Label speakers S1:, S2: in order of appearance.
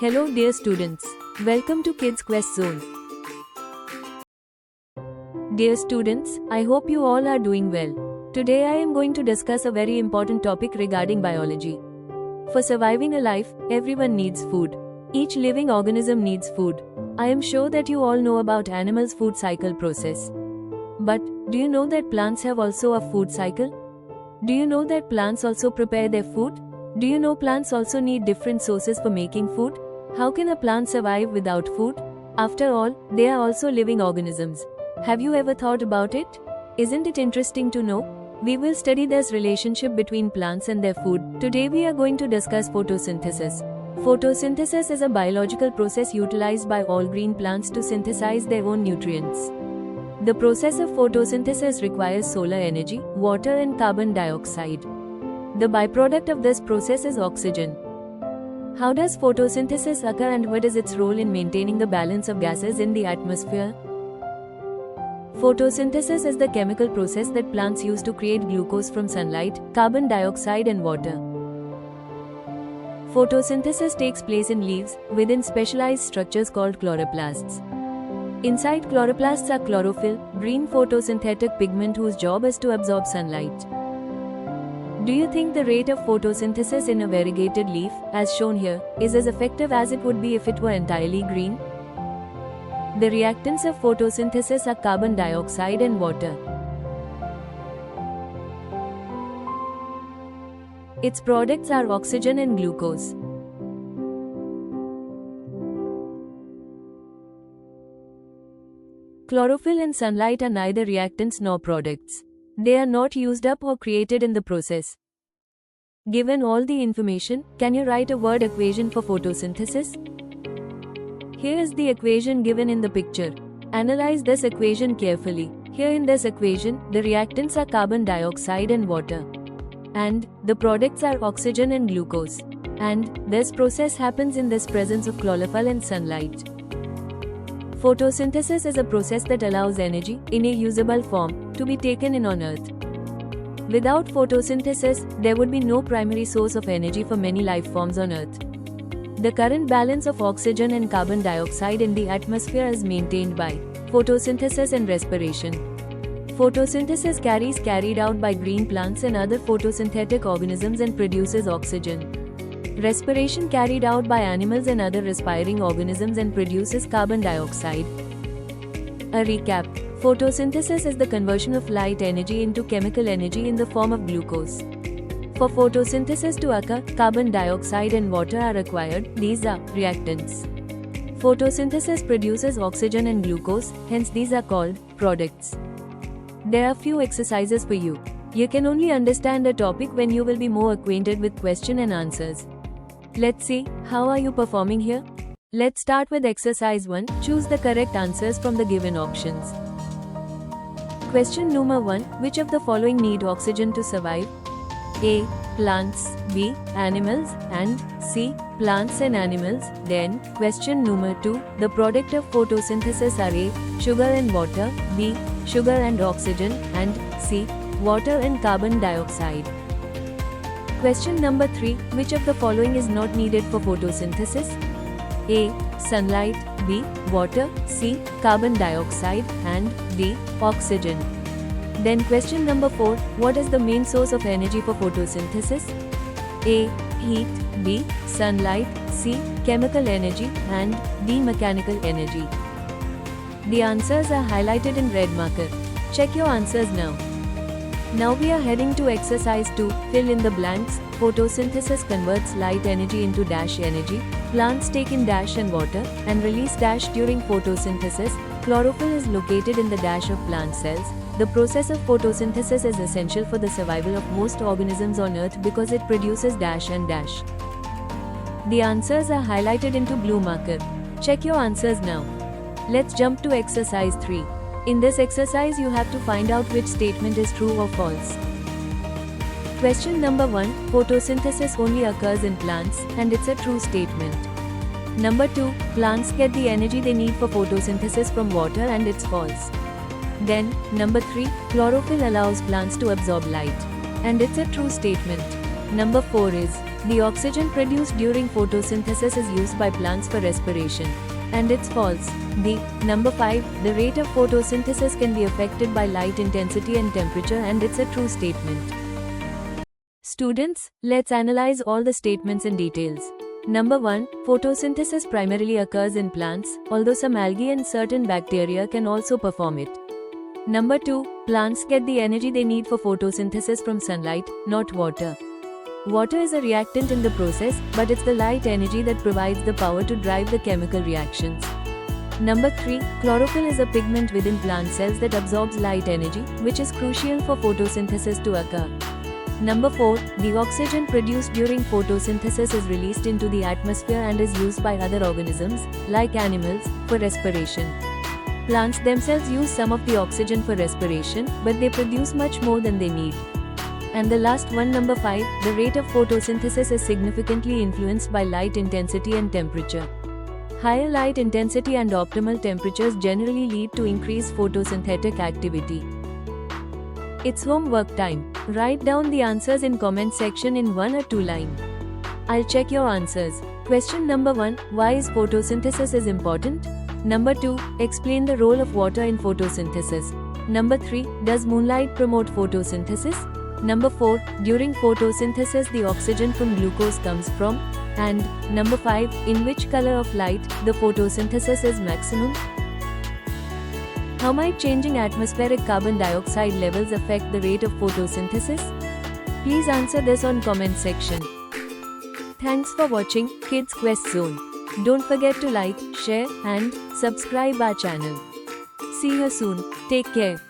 S1: Hello dear students, welcome to Kids Quest Zone. Dear students, I hope you all are doing well. Today I am going to discuss a very important topic regarding biology. For surviving a life, everyone needs food. Each living organism needs food. I am sure that you all know about animals' food cycle process. But, do you know that plants have also a food cycle? Do you know that plants also prepare their food? Do you know plants also need different sources for making food? How can a plant survive without food? After all, they are also living organisms. Have you ever thought about it? Isn't it interesting to know? We will study this relationship between plants and their food. Today we are going to discuss photosynthesis. Photosynthesis is a biological process utilized by all green plants to synthesize their own nutrients. The process of photosynthesis requires solar energy, water and carbon dioxide. The byproduct of this process is oxygen. How does photosynthesis occur and what is its role in maintaining the balance of gases in the atmosphere? Photosynthesis is the chemical process that plants use to create glucose from sunlight, carbon dioxide and water. Photosynthesis takes place in leaves, within specialized structures called chloroplasts. Inside chloroplasts are chlorophyll, green photosynthetic pigment whose job is to absorb sunlight. Do you think the rate of photosynthesis in a variegated leaf, as shown here, is as effective as it would be if it were entirely green? The reactants of photosynthesis are carbon dioxide and water. Its products are oxygen and glucose. Chlorophyll and sunlight are neither reactants nor products. They are not used up or created in the process. Given all the information, can you write a word equation for photosynthesis? Here is the equation given in the picture. Analyze this equation carefully. Here in this equation, the reactants are carbon dioxide and water. And the products are oxygen and glucose. And this process happens in this presence of chlorophyll and sunlight. Photosynthesis is a process that allows energy, in a usable form, to be taken in on Earth. Without photosynthesis, there would be no primary source of energy for many life forms on Earth. The current balance of oxygen and carbon dioxide in the atmosphere is maintained by photosynthesis and respiration. Photosynthesis carried out by green plants and other photosynthetic organisms and produces oxygen. Respiration carried out by animals and other respiring organisms and produces carbon dioxide. A recap: photosynthesis is the conversion of light energy into chemical energy in the form of glucose. For photosynthesis to occur, carbon dioxide and water are required, these are reactants. Photosynthesis produces oxygen and glucose, hence these are called products. There are few exercises for you. You can only understand a topic when you will be more acquainted with question and answers. Let's see, how are you performing here? Let's start with exercise 1. Choose the correct answers from the given options. Question number 1. Which of the following need oxygen to survive? A. Plants, B. Animals, and C. Plants and animals. Then, question number 2. The product of photosynthesis are A. Sugar and water, B. Sugar and oxygen, and C. Water and carbon dioxide. Question number 3. Which of the following is not needed for photosynthesis? A. Sunlight, B. Water, C. Carbon dioxide, and D. Oxygen. Then question number 4. What is the main source of energy for photosynthesis? A. Heat, B. Sunlight, C. Chemical energy, and D. Mechanical energy. The answers are highlighted in red marker. Check your answers now. Now we are heading to exercise 2. Fill in the blanks. Photosynthesis converts light energy into dash energy. Plants take in dash and water, and release dash during photosynthesis. Chlorophyll is located in the dash of plant cells. The process of photosynthesis is essential for the survival of most organisms on Earth because it produces dash and dash. The answers are highlighted into blue marker. Check your answers now. Let's jump to exercise 3. In this exercise you have to find out which statement is true or false. Question number 1. Photosynthesis only occurs in plants, and it's a true statement. Number 2. Plants get the energy they need for photosynthesis from water, and it's false. Then, number 3. Chlorophyll allows plants to absorb light, and it's a true statement. Number 4 is, the oxygen produced during photosynthesis is used by plants for respiration. And it's false. Number 5, the rate of photosynthesis can be affected by light intensity and temperature, and it's a true statement. Students, let's analyze all the statements in details. Number 1, photosynthesis primarily occurs in plants, although some algae and certain bacteria can also perform it. Number 2, plants get the energy they need for photosynthesis from sunlight, not water. Water is a reactant in the process, but it's the light energy that provides the power to drive the chemical reactions. Number 3, chlorophyll is a pigment within plant cells that absorbs light energy, which is crucial for photosynthesis to occur. Number 4, the oxygen produced during photosynthesis is released into the atmosphere and is used by other organisms, like animals, for respiration. Plants themselves use some of the oxygen for respiration, but they produce much more than they need. And the last one, number 5, the rate of photosynthesis is significantly influenced by light intensity and temperature. Higher light intensity and optimal temperatures generally lead to increased photosynthetic activity. It's homework time. Write down the answers in comment section in 1 or 2 lines. I'll check your answers. Question number 1, why is photosynthesis is important? Number 2, explain the role of water in photosynthesis. Number 3, does moonlight promote photosynthesis? Number 4, during photosynthesis the oxygen from glucose comes from? And number 5, in which color of light the photosynthesis is maximum? How might changing atmospheric carbon dioxide levels affect the rate of photosynthesis? Please answer this on comment section. Thanks for watching Kids Quest Zone. Don't forget to like, share and subscribe our channel. See you soon. Take care.